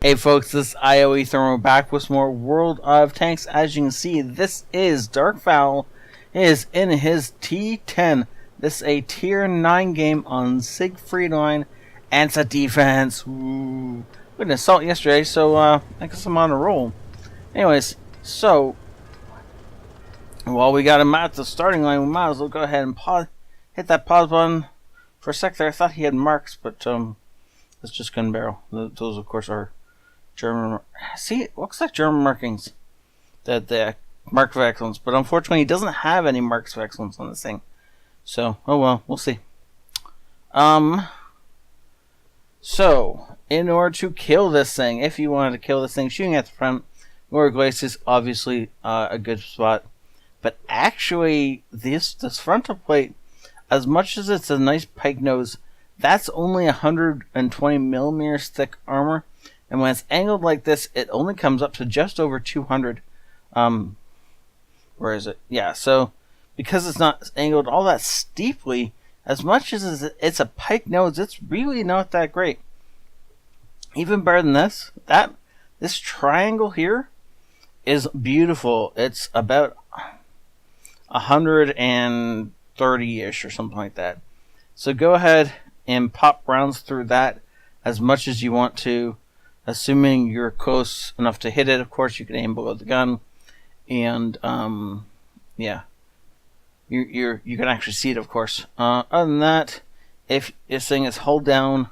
Hey folks, this is ioEther and we're back with more World of Tanks. As you can see, this is Darkfowl. It is in his T-10. This is a tier 9 game on Siegfried line, and it's a defense. Ooh. We had an assault yesterday, so I guess I'm on a roll. Anyways, so while we got him at the starting line, we might as well go ahead and hit that pause button. For a sec there, I thought he had marks, but it's just gun barrel. Those, of course, are German. See, it looks like German markings. The mark of excellence, but unfortunately, he doesn't have any marks of excellence on this thing. So, oh well, we'll see. So in order to kill this thing, if you wanted to kill this thing, shooting at the front, Lower Glace is obviously a good spot. But actually, this frontal plate, as much as it's a nice pike nose, that's only 120 millimeters thick armor. And when it's angled like this, it only comes up to just over 200. Where is it? Yeah, so because it's not angled all that steeply, as much as it's a pike nose, it's really not that great. Even better than this, this triangle here is beautiful. It's about 130-ish or something like that. So go ahead and pop rounds through that as much as you want to, assuming you're close enough to hit it. Of course, you can aim below the gun, and yeah, you can actually see it. Of course. Other than that, if this thing is hold down,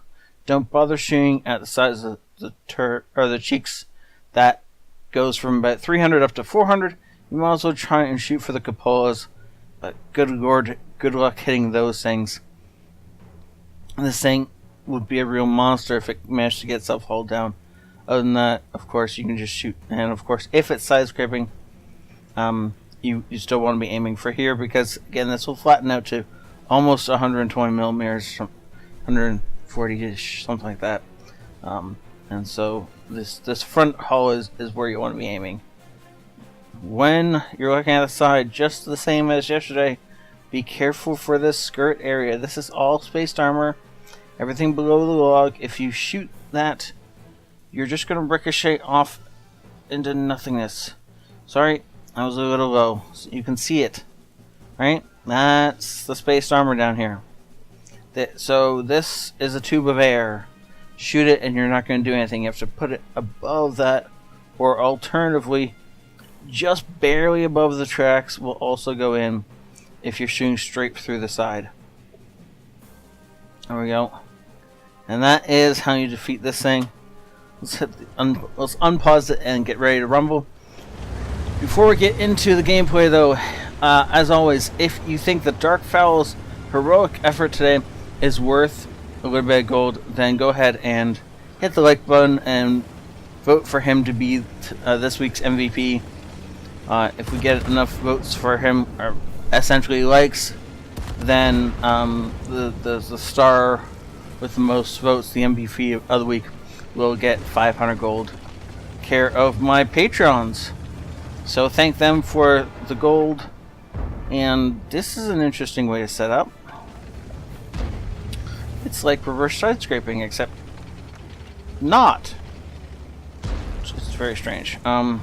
don't bother shooting at the sides of the cheeks. That goes from about 300 up to 400. You might as well try and shoot for the cupolas, but good lord, good luck hitting those things. This thing would be a real monster if it managed to get itself hauled down. Other than that, of course, you can just shoot. And of course, if it's side scraping, you still want to be aiming for here, because again, this will flatten out to almost 120 millimeters, from 140-ish, something like that. And so this front hull is where you want to be aiming. When you're looking at the side, just the same as yesterday, be careful for this skirt area. This is all spaced armor. Everything below the log, if you shoot that, you're just going to ricochet off into nothingness. Sorry, I was a little low. So you can see it, right? That's the spaced armor down here. So this is a tube of air. Shoot it and you're not going to do anything. You have to put it above that, or alternatively, just barely above the tracks will also go in if you're shooting straight through the side. There we go. And that is how you defeat this thing. Let's unpause it and get ready to rumble. Before we get into the gameplay though, as always, if you think that Darkfowl's heroic effort today is worth a little bit of gold, then go ahead and hit the like button and vote for him to be this week's MVP. If we get enough votes for him, or essentially likes, then the star with the most votes, the MVP of the week, will get 500 gold. Care of my Patreons. So thank them for the gold. And this is an interesting way to set up. It's like reverse side scraping, except not. It's very strange. The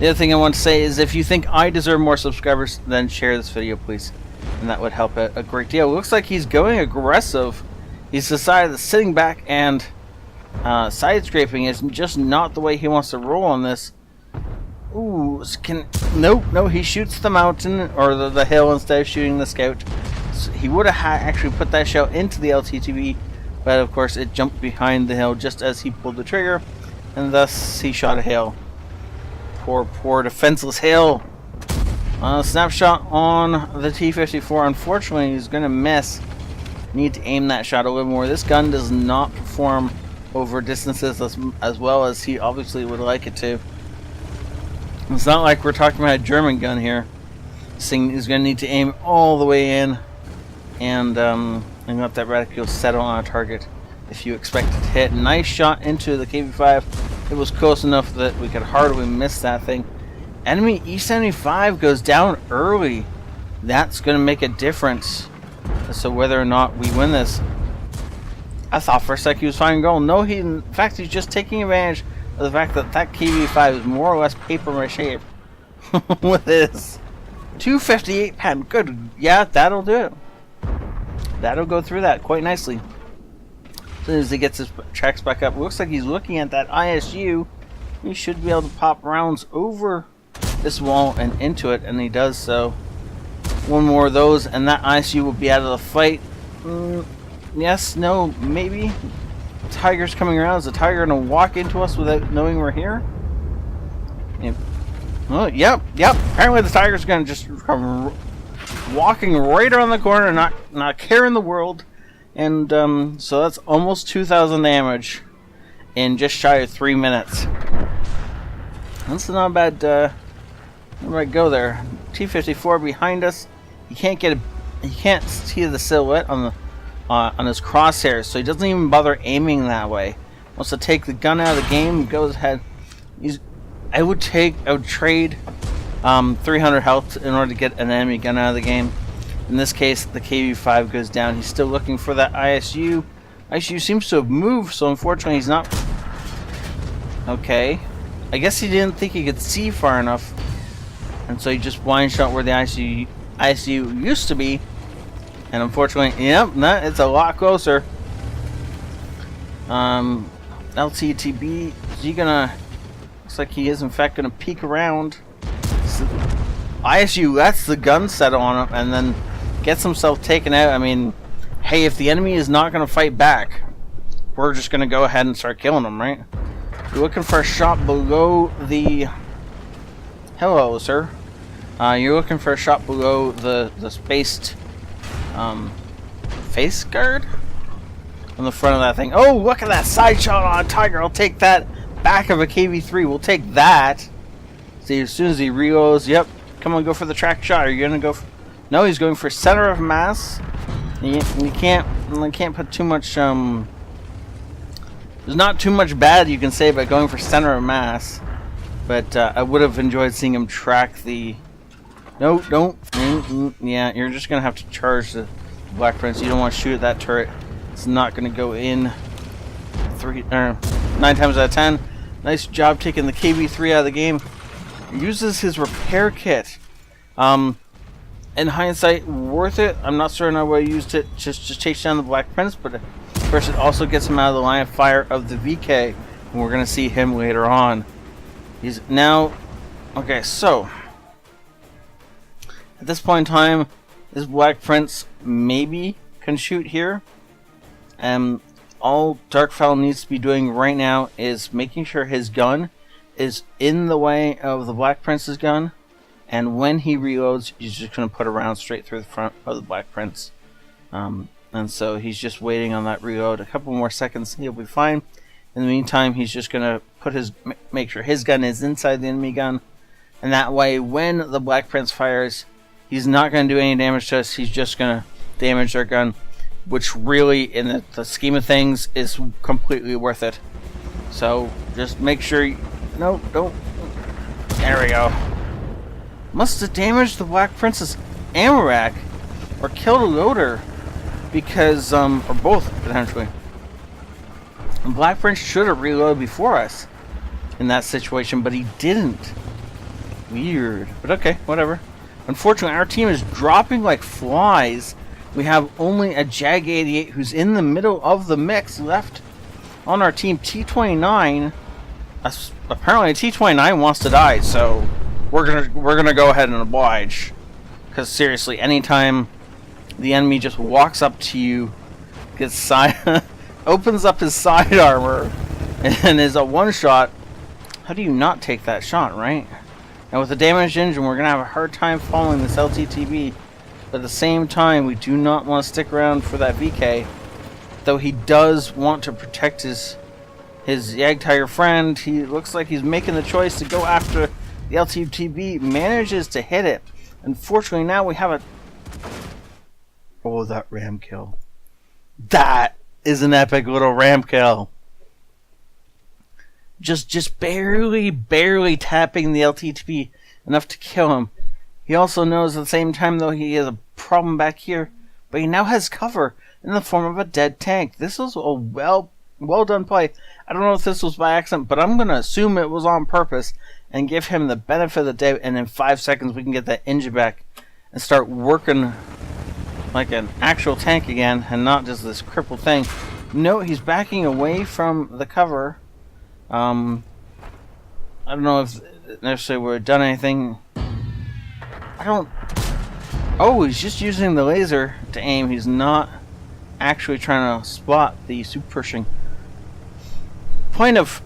other thing I want to say is, if you think I deserve more subscribers, then share this video, please. And that would help a great deal. It looks like he's going aggressive. He's decided that sitting back and side scraping is just not the way he wants to roll on this. Ooh, no, he shoots the mountain or the hill instead of shooting the scout. So he would have actually put that shell into the LTTV, but of course it jumped behind the hill just as he pulled the trigger, and thus he shot a hill. Poor defenseless hill. Snapshot on the T-54. Unfortunately, he's going to miss. Need to aim that shot a little more. This gun does not perform over distances as well as he obviously would like it to. It's not like we're talking about a German gun here. This thing is going to need to aim all the way in and let that reticule settle on a target if you expect it to hit. Nice shot into the KV-5. It was close enough that we could hardly miss that thing. Enemy E-75 goes down early. That's going to make a difference as to whether or not we win this. I thought for a sec he was finding gold. No, in fact, he's just taking advantage of the fact that that KV5 is more or less paper mache with his 258 pen. Good. Yeah, that'll do it. That'll go through that quite nicely. As soon as he gets his tracks back up, looks like he's looking at that ISU. He should be able to pop rounds over this wall and into it, and he does so. One more of those, and that ISU will be out of the fight. Yes, no, maybe. Tiger's coming around. Is the tiger going to walk into us without knowing we're here? Yep. Oh, yep. Apparently the tiger's going to just come walking right around the corner, not caring the world. And so that's almost 2,000 damage in just shy of 3 minutes. That's not a bad go there. T-54 behind us. He can't see the silhouette on his crosshairs, so he doesn't even bother aiming that way. Wants to take the gun out of the game. Goes ahead. I would trade 300 health in order to get an enemy gun out of the game. In this case, the KV5 goes down. He's still looking for that ISU. ISU seems to have moved, so unfortunately he's not. Okay. I guess he didn't think he could see far enough, and so he just blind shot where the ISU used to be. And unfortunately, yep, it's a lot closer. LTTB, is he gonna... Looks like he is in fact gonna peek around. So, ISU lets the gun settle on him and then gets himself taken out. I mean, hey, if the enemy is not gonna fight back, we're just gonna go ahead and start killing them, right? You're looking for a shot below the... Hello, sir. You're looking for a shot below the spaced face guard on the front of that thing. Oh, look at that side shot on a tiger. I'll take that. Back of a KV3. We'll take that. See, as soon as he reloads, yep. Come on, go for the track shot. Are you gonna go? No, he's going for center of mass. You can't put too much. There's not too much bad you can say about going for center of mass, but I would have enjoyed seeing him track the. No, don't. Yeah, you're just gonna have to charge the Black Prince. You don't want to shoot at that turret. It's not gonna go in. 9 times out of 10. Nice job taking the KV3 out of the game. Uses his repair kit. In hindsight, worth it. I'm not certain I would have used it just to chase down the Black Prince, but of course it also gets him out of the line of fire of the VK, and we're gonna see him later on. He's now okay. So at this point in time, this Black Prince maybe can shoot here. All Darkfowl needs to be doing right now is making sure his gun is in the way of the Black Prince's gun, and when he reloads, he's just going to put a round straight through the front of the Black Prince. And so he's just waiting on that reload. A couple more seconds, he'll be fine. In the meantime, he's just going to make sure his gun is inside the enemy gun, and that way, when the Black Prince fires, he's not going to do any damage to us. He's just going to damage their gun, which really, in the scheme of things, is completely worth it. So just make sure you... No, don't... There we go. Must have damaged the Black Prince's ammo rack, or killed a loader, because, or both, potentially. The Black Prince should have reloaded before us in that situation, but he didn't. Weird. But okay, whatever. Unfortunately, our team is dropping like flies. We have only a Jag-88 who's in the middle of the mix left on our team. T-29, apparently T-29 wants to die, so we're gonna go ahead and oblige. Because seriously, anytime the enemy just walks up to you, gets side, opens up his side armor, and is a one-shot, how do you not take that shot, right? And with the damaged engine, we're gonna have a hard time following this LTTB. But at the same time, we do not want to stick around for that VK. Though he does want to protect his Jagdtiger friend. He looks like he's making the choice to go after the LTTB. Manages to hit it. Unfortunately, now we have a... Oh, that ram kill. That is an epic little ram kill. Just barely tapping the LTTB enough to kill him. He also knows at the same time, though, he has a problem back here, but he now has cover. in the form of a dead tank. This was a well done play. I don't know if this was by accident, but I'm going to assume it was on purpose and give him the benefit of the doubt, and in 5 seconds we can get that engine back and start working like an actual tank again and not just this crippled thing. No, he's backing away from the cover. I don't know if necessarily would have done anything. Oh, he's just using the laser to aim. He's not actually trying to spot the super Pershing. Point of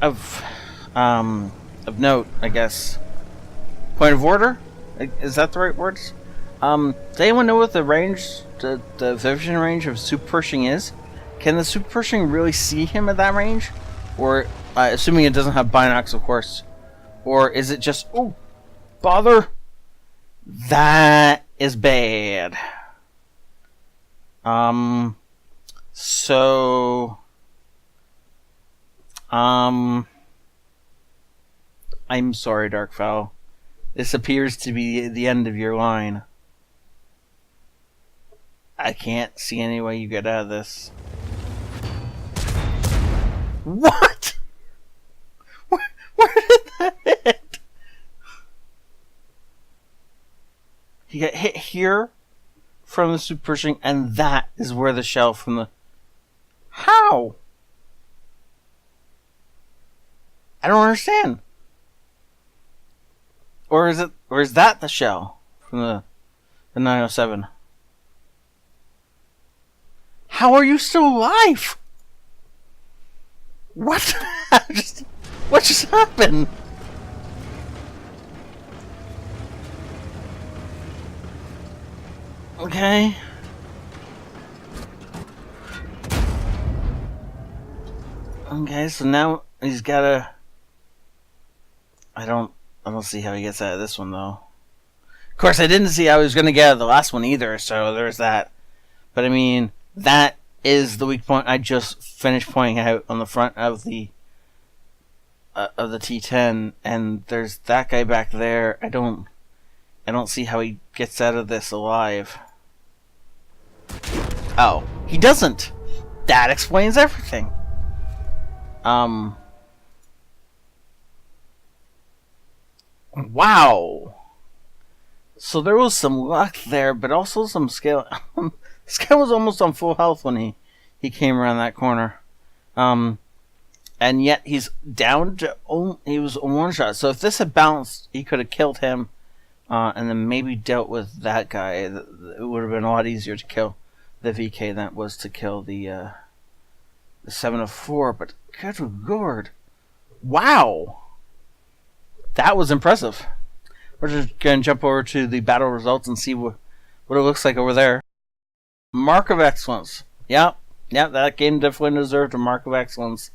note, I guess. Point of order? Is that the right words? Does anyone know what the range, the vision range of super Pershing is? Can the super Pershing really see him at that range? Or, assuming it doesn't have binocs, of course. Or is it just, oh, bother? That is bad. I'm sorry, Darkfowl. This appears to be the end of your line. I can't see any way you get out of this. What? Where did that hit? He got hit here from the super Pershing, and that is where the shell from the... How? I don't understand. Or is that the shell from the 907? How are you still alive? What? What just happened? Okay. Okay, so now he's gotta... I don't see how he gets out of this one, though. Of course, I didn't see how he was gonna get out of the last one either, so there's that. But I mean, that is the weak point I just finished pointing out on the front of the T-10, and there's that guy back there. I don't see how he gets out of this alive. Oh, he doesn't. That explains everything. Wow. So there was some luck there, but also some skill. This guy was almost on full health when he came around that corner. And yet he's down to he was a one shot. So if this had bounced, he could have killed him, and then maybe dealt with that guy. It would have been a lot easier to kill the VK than it was to kill the 704. But good lord, wow, that was impressive. We're just gonna jump over to the battle results and see what it looks like over there. Mark of Excellence. Yep, that game definitely deserved a Mark of Excellence.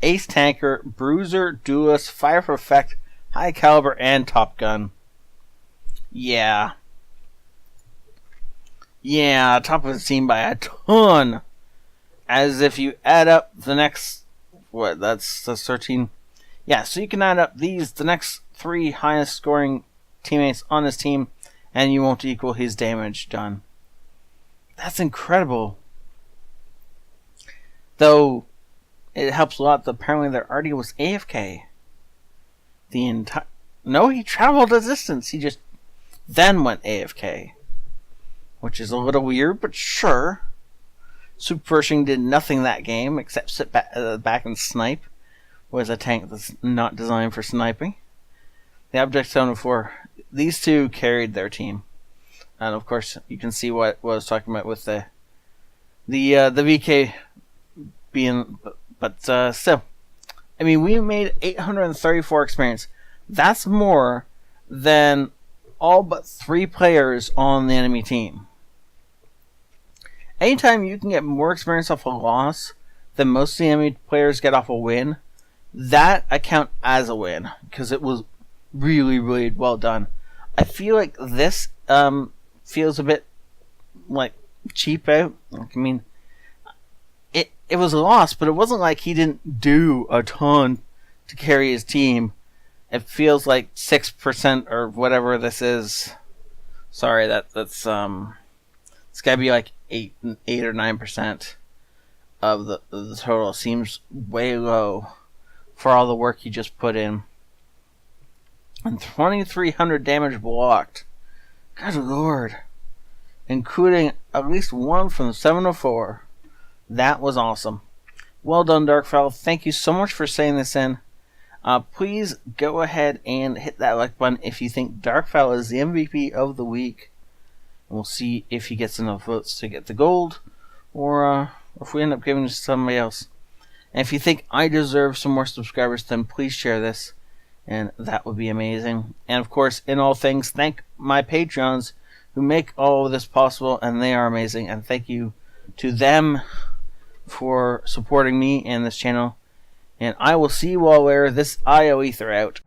Ace Tanker, Bruiser, Duelist, Fire for Effect, High Caliber, and Top Gun. Yeah, top of the team by a ton. As if you add up the next, that's 13. Yeah, so you can add up the next 3 highest scoring teammates on his team, and you won't equal his damage done. That's incredible. Though, it helps a lot that apparently there already was AFK. No, he traveled a distance. He just then went AFK. Which is a little weird, but sure. Super Pershing did nothing that game except sit back and snipe. Was a tank that's not designed for sniping. The Object 704, these two carried their team. And of course, you can see what I was talking about with the VK being, but still, I mean, we made 834 experience. That's more than all but 3 players on the enemy team. Anytime you can get more experience off a loss than most of the enemy players get off a win, that I count as a win, because it was really, really well done. I feel like this feels a bit like cheap out. I mean, it was a loss, but it wasn't like he didn't do a ton to carry his team. It feels like 6% or whatever this is. Sorry, that's it's gotta be like 8 or 9% of the total. Seems way low for all the work you just put in. And 2,300 damage blocked. Good lord. Including at least one from the 704. That was awesome. Well done, Darkfowl. Thank you so much for sending this in. Please go ahead and hit that like button if you think Darkfowl is the MVP of the week. And we'll see if he gets enough votes to get the gold, or if we end up giving it to somebody else. And if you think I deserve some more subscribers, then please share this, and that would be amazing. And of course, in all things, thank my Patreons who make all of this possible, and they are amazing. And thank you to them for supporting me and this channel. And I will see you all later. This ioEther out.